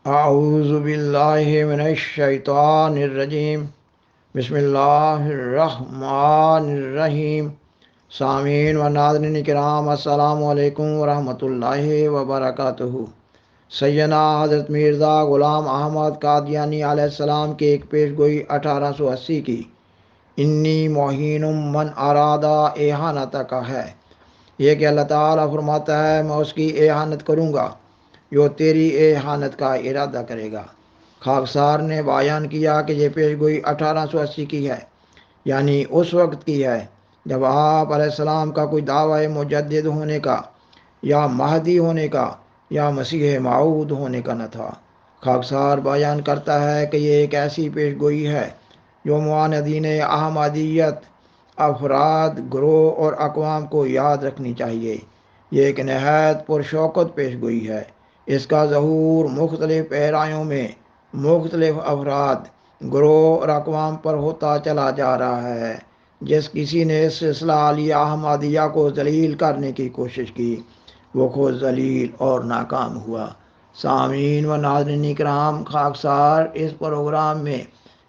اعوذ باللہ من الشیطان الرجیم، بسم اللہ الرحمن الرحیم۔ سامعین و ناظرین کرام، السلام علیکم ورحمۃ اللہ وبرکاتہ۔ سیدنا حضرت مرزا غلام احمد قادیانی علیہ السلام کی ایک پیش گوئی 1880 کی انی معین من ارادہ احانت کا ہے، یہ کہ اللہ تعالیٰ فرماتا ہے میں اس کی احانت کروں گا جو تیری احانت کا ارادہ کرے گا۔ خاکسار نے بیان کیا کہ یہ پیش گوئی 1880 کی ہے، یعنی اس وقت کی ہے جب آپ علیہ السلام کا کوئی دعوی مجدد ہونے کا یا مہدی ہونے کا یا مسیح موعود ہونے کا نہ تھا۔ خاکسار بیان کرتا ہے کہ یہ ایک ایسی پیش گوئی ہے جو معاندین احمدیت، افراد، گروہ اور اقوام کو یاد رکھنی چاہیے۔ یہ ایک نہایت پرشوقت پیش گوئی ہے۔ اس کا ظہور مختلف پیرایوں میں مختلف افراد، گروہ اور اقوام پر ہوتا چلا جا رہا ہے۔ جس کسی نے اس سلسلہ عالیہ احمدیہ کو ذلیل کرنے کی کوشش کی وہ خود ذلیل اور ناکام ہوا۔ سامعین و ناظرین کرام، خاکسار اس پروگرام میں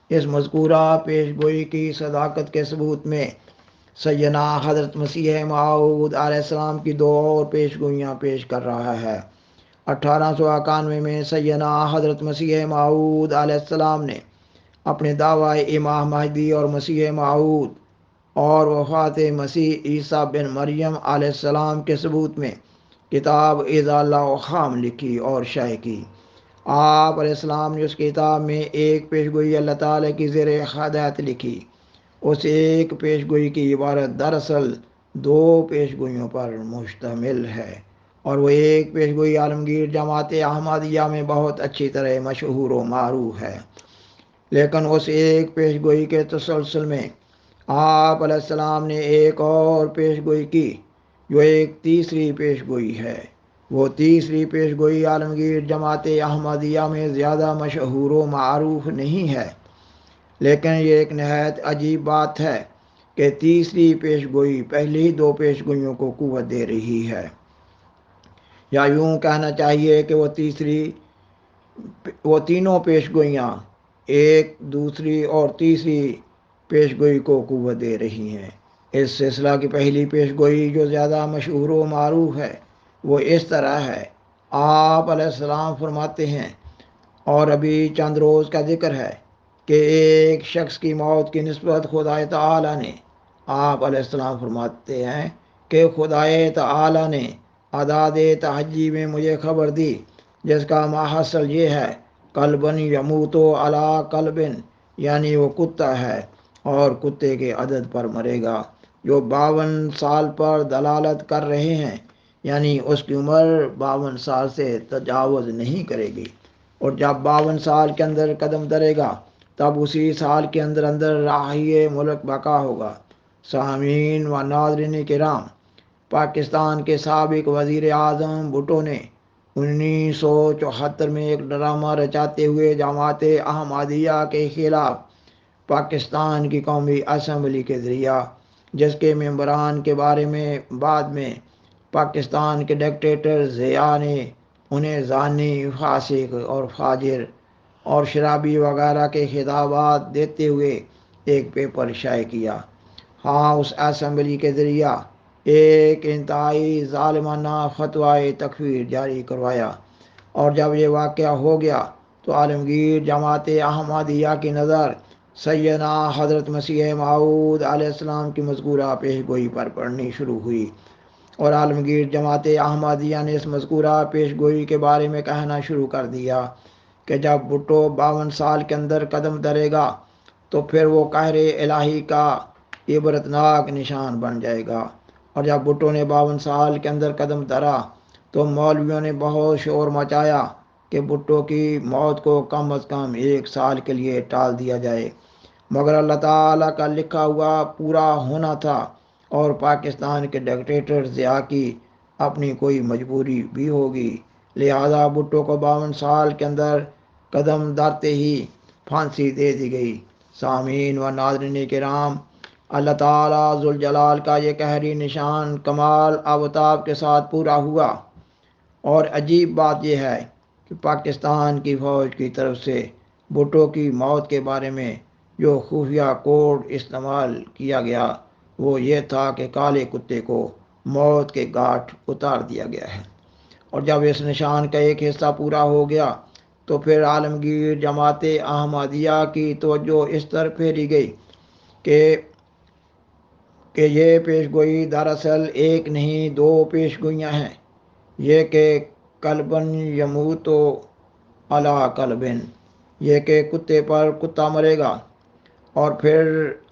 اس مذکورہ پیش گوئی کی صداقت کے ثبوت میں سیدنا حضرت مسیح موعود علیہ السلام کی دو اور پیش گوئیاں پیش کر رہا ہے۔ 1891 میں سیدنا حضرت مسیح موعود علیہ السلام نے اپنے دعوی امام مہدی اور مسیح موعود اور وفات مسیح عیسیٰ بن مریم علیہ السلام کے ثبوت میں کتاب اضالہ و خام لکھی اور شائع کی۔ آپ علیہ السلام نے اس کتاب میں ایک پیش گوئی اللہ تعالیٰ کی زیر ہدایت لکھی۔ اس ایک پیش گوئی کی عبارت دراصل دو پیش گوئیوں پر مشتمل ہے، اور وہ ایک پیش گوئی عالمگیر جماعت احمدیہ میں بہت اچھی طرح مشہور و معروف ہے، لیکن اس ایک پیش گوئی کے تسلسل میں آپ علیہ السلام نے ایک اور پیش گوئی کی جو ایک تیسری پیش گوئی ہے۔ وہ تیسری پیش گوئی عالمگیر جماعت احمدیہ میں زیادہ مشہور و معروف نہیں ہے، لیکن یہ ایک نہایت عجیب بات ہے کہ تیسری پیش گوئی پہلی دو پیش گوئیوں کو قوت دے رہی ہے، یا یوں کہنا چاہیے کہ وہ تینوں پیش گوئیاں ایک دوسری اور تیسری پیش گوئی کو قوت دے رہی ہیں۔ اس سلسلہ کی پہلی پیش گوئی جو زیادہ مشہور و معروف ہے وہ اس طرح ہے۔ آپ علیہ السلام فرماتے ہیں، اور ابھی چند روز کا ذکر ہے کہ ایک شخص کی موت کی نسبت خدائے تعالی نے، آپ علیہ السلام فرماتے ہیں کہ خدائے تعالی نے اعداد تہجی میں مجھے خبر دی جس کا ماحصل یہ ہے، قلبن یموتو علی قلبن، یعنی وہ کتا ہے اور کتے کے عدد پر مرے گا، جو 52 سال پر دلالت کر رہے ہیں، یعنی اس کی عمر 52 سال سے تجاوز نہیں کرے گی، اور جب 52 سال کے اندر قدم دھرے گا تب اسی سال کے اندر اندر راہی ملک بقا ہوگا۔ سامعین و ناظرین کرام، پاکستان کے سابق وزیر اعظم بھٹو نے 1974 میں ایک ڈرامہ رچاتے ہوئے جماعت احمدیہ کے خلاف پاکستان کی قومی اسمبلی کے ذریعہ، جس کے ممبران کے بارے میں بعد میں پاکستان کے ڈکٹیٹر ضیاء نے انہیں زانی، فاسق اور فاجر اور شرابی وغیرہ کے خطابات دیتے ہوئے ایک پیپر شائع کیا۔ ہاں، اس اسمبلی کے ذریعہ ایک انتہائی ظالمانہ فتویٰ تکفیر جاری کروایا، اور جب یہ واقعہ ہو گیا تو عالمگیر جماعت احمدیہ کی نظر سیدنا حضرت مسیح موعود علیہ السلام کی مذکورہ پیش گوئی پر پڑنی شروع ہوئی، اور عالمگیر جماعت احمدیہ نے اس مذکورہ پیش گوئی کے بارے میں کہنا شروع کر دیا کہ جب بھٹو 52 سال کے اندر قدم دھرے گا تو پھر وہ قہر الہی کا عبرتناک نشان بن جائے گا، اور جب بھٹو نے 52 سال کے اندر قدم دھرا تو مولویوں نے بہت شور مچایا کہ بھٹو کی موت کو کم از کم 1 سال کے لیے ٹال دیا جائے، مگر اللہ تعالیٰ کا لکھا ہوا پورا ہونا تھا، اور پاکستان کے ڈکٹیٹر ضیاء کی اپنی کوئی مجبوری بھی ہوگی، لہذا بھٹو کو 52 سال کے اندر قدم دھرتے ہی پھانسی دے دی گئی۔ سامعین و ناظرین کرام، اللہ تعالیٰ ذوالجلال کا یہ قہری نشان کمال آفتاب کے ساتھ پورا ہوا، اور عجیب بات یہ ہے کہ پاکستان کی فوج کی طرف سے بھٹو کی موت کے بارے میں جو خفیہ کوڈ استعمال کیا گیا وہ یہ تھا کہ کالے کتے کو موت کے گھاٹ اتار دیا گیا ہے۔ اور جب اس نشان کا ایک حصہ پورا ہو گیا تو پھر عالمگیر جماعت احمدیہ کی توجہ اس طرف پھیری گئی کہ یہ پیش گوئی دراصل ایک نہیں دو پیش گوئیاں ہیں۔ یہ کہ کلبن یموتو علی کلبن، یہ کہ کتے پر کتا مرے گا، اور پھر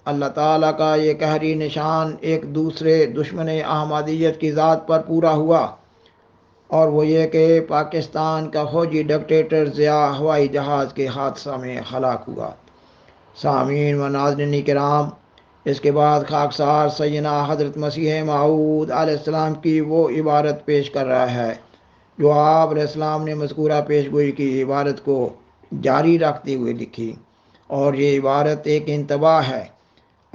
اللہ تعالیٰ کا یہ قہری نشان ایک دوسرے دشمن احمدیت کی ذات پر پورا ہوا، اور وہ یہ کہ پاکستان کا فوجی ڈکٹیٹر ضیاء ہوائی جہاز کے حادثہ میں ہلاک ہوا۔ سامعین و ناظرین کرام، اس کے بعد خاکسار سیدنا حضرت مسیح موعود علیہ السلام کی وہ عبارت پیش کر رہا ہے جو آپ علیہ السلام نے مذکورہ پیش گوئی کی عبارت کو جاری رکھتے ہوئے لکھی، اور یہ عبارت ایک انتباہ ہے،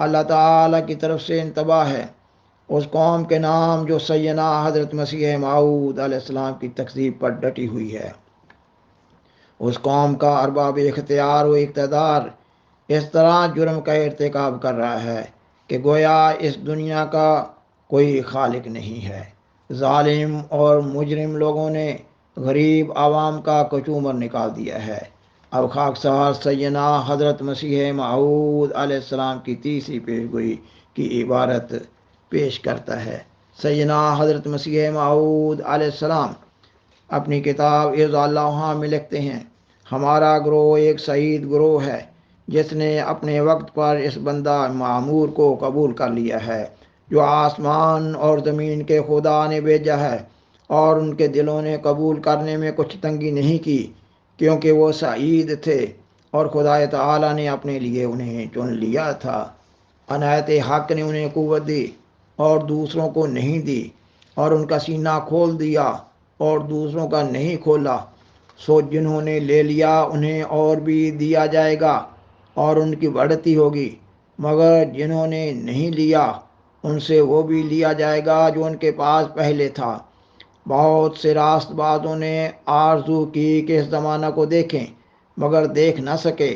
اللہ تعالیٰ کی طرف سے انتباہ ہے اس قوم کے نام جو سیدنا حضرت مسیح موعود علیہ السلام کی تکذیب پر ڈٹی ہوئی ہے۔ اس قوم کا ارباب اختیار و اقتدار اس طرح جرم کا ارتکاب کر رہا ہے کہ گویا اس دنیا کا کوئی خالق نہیں ہے۔ ظالم اور مجرم لوگوں نے غریب عوام کا کچومر نکال دیا ہے۔ اب خاکسار سیدنا حضرت مسیح موعود علیہ السلام کی تیسری پیشگوئی کی عبارت پیش کرتا ہے۔ سیدنا حضرت مسیح موعود علیہ السلام اپنی کتاب اعزاء اللہ میں لکھتے ہیں، ہمارا گروہ ایک سعید گروہ ہے جس نے اپنے وقت پر اس بندہ معمور کو قبول کر لیا ہے جو آسمان اور زمین کے خدا نے بھیجا ہے، اور ان کے دلوں نے قبول کرنے میں کچھ تنگی نہیں کی کیونکہ وہ سعید تھے اور خدا تعالیٰ نے اپنے لیے انہیں چن لیا تھا۔ عنایت حق نے انہیں قوت دی اور دوسروں کو نہیں دی، اور ان کا سینہ کھول دیا اور دوسروں کا نہیں کھولا۔ سو جنہوں نے لے لیا انہیں اور بھی دیا جائے گا اور ان کی بڑھتی ہوگی، مگر جنہوں نے نہیں لیا ان سے وہ بھی لیا جائے گا جو ان کے پاس پہلے تھا۔ بہت سے راست بازوں نے آرزو کی کہ اس زمانہ کو دیکھیں مگر دیکھ نہ سکے،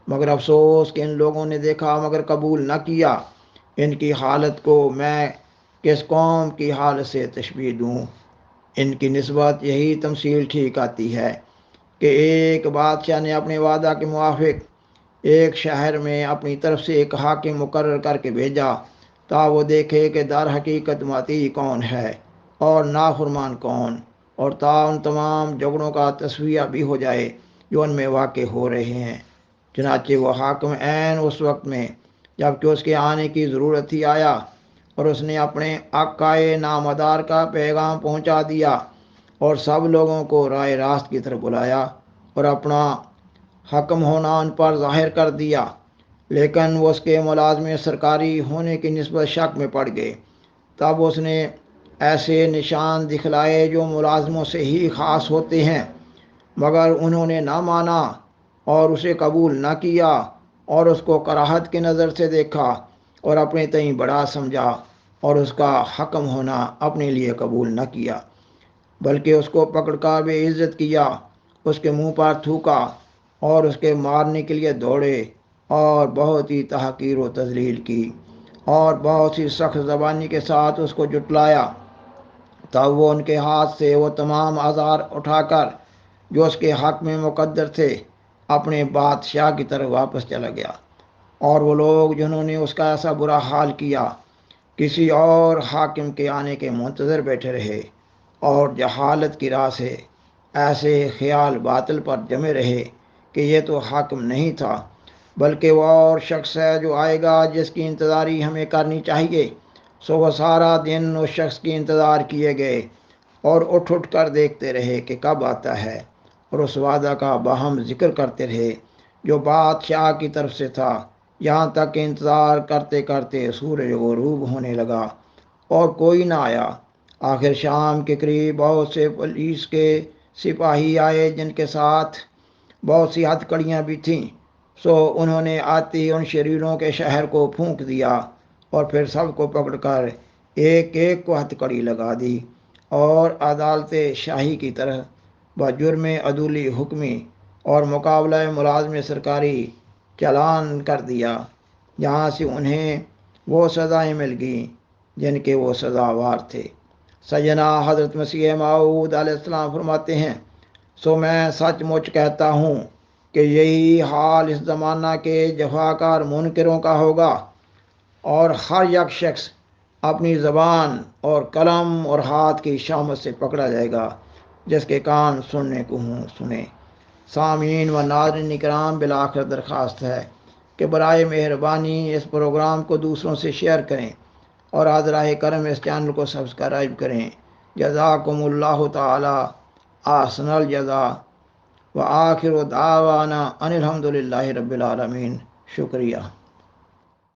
مگر افسوس کہ ان لوگوں نے دیکھا مگر قبول نہ کیا۔ ان کی حالت کو میں کس قوم کی حالت سے تشبیہ دوں؟ ان کی نسبت یہی تمثیل ٹھیک آتی ہے کہ ایک بادشاہ نے اپنے وعدہ کے موافق ایک شہر میں اپنی طرف سے ایک حاکم مقرر کر کے بھیجا تا وہ دیکھے کہ در حقیقت مطیع کون ہے اور نافرمان کون، اور تا ان تمام جھگڑوں کا تصفیہ بھی ہو جائے جو ان میں واقع ہو رہے ہیں۔ چنانچہ وہ حاکم عین اس وقت میں جب کہ اس کے آنے کی ضرورت ہی آیا، اور اس نے اپنے آقائے نامدار کا پیغام پہنچا دیا اور سب لوگوں کو راہ راست کی طرف بلایا اور اپنا حکم ہونا ان پر ظاہر کر دیا، لیکن وہ اس کے ملازم سرکاری ہونے کی نسبت شک میں پڑ گئے۔ تب اس نے ایسے نشان دکھلائے جو ملازموں سے ہی خاص ہوتے ہیں، مگر انہوں نے نہ مانا اور اسے قبول نہ کیا، اور اس کو کراہت کی نظر سے دیکھا اور اپنے تئیں بڑا سمجھا، اور اس کا حکم ہونا اپنے لیے قبول نہ کیا، بلکہ اس کو پکڑ کر بے عزت کیا، اس کے منہ پر تھوکا اور اس کے مارنے کے لیے دوڑے اور بہت ہی تحقیر و تذلیل کی اور بہت سی سخت زبانی کے ساتھ اس کو جھٹلایا۔ تب وہ ان کے ہاتھ سے وہ تمام آزار اٹھا کر جو اس کے حق میں مقدر تھے اپنے بادشاہ کی طرف واپس چلا گیا، اور وہ لوگ جنہوں نے اس کا ایسا برا حال کیا کسی اور حاکم کے آنے کے منتظر بیٹھے رہے اور جہالت کی راہ سے ایسے خیال باطل پر جمے رہے کہ یہ تو حاکم نہیں تھا بلکہ وہ اور شخص ہے جو آئے گا جس کی انتظاری ہمیں کرنی چاہیے۔ سو وہ سارا دن اس شخص کی انتظار کیے گئے اور اٹھ اٹھ کر دیکھتے رہے کہ کب آتا ہے، اور اس وعدہ کا باہم ذکر کرتے رہے جو بادشاہ کی طرف سے تھا، یہاں تک کہ انتظار کرتے کرتے سورج غروب ہونے لگا اور کوئی نہ آیا۔ آخر شام کے قریب بہت سے پولیس کے سپاہی آئے جن کے ساتھ بہت سی ہتھکڑیاں بھی تھیں، سو انہوں نے آتے ہی ان شریروں کے شہر کو پھونک دیا اور پھر سب کو پکڑ کر ایک ایک کو ہتھکڑی لگا دی اور عدالت شاہی کی طرح بجرم عدولی حکمی اور مقابلہ ملازم سرکاری چلان کر دیا، جہاں سے انہیں وہ سزائیں مل گئیں جن کے وہ سزاوار تھے۔ سیدنا حضرت مسیح موعود علیہ السلام فرماتے ہیں، سو میں سچ مچ کہتا ہوں کہ یہی حال اس زمانہ کے جفاکار منکروں کا ہوگا، اور ہر یک شخص اپنی زبان اور قلم اور ہاتھ کی شامت سے پکڑا جائے گا۔ جس کے کان سننے کو ہوں سنیں۔ سامعین و ناظرین کرام، بالآخر درخواست ہے کہ برائے مہربانی اس پروگرام کو دوسروں سے شیئر کریں اور حضرہ کرم اس چینل کو سبسکرائب کریں۔ جزاکم اللہ تعالی احسن الجزا و آخر دعوانا ان الحمد للہ رب العالمین۔ شکریہ۔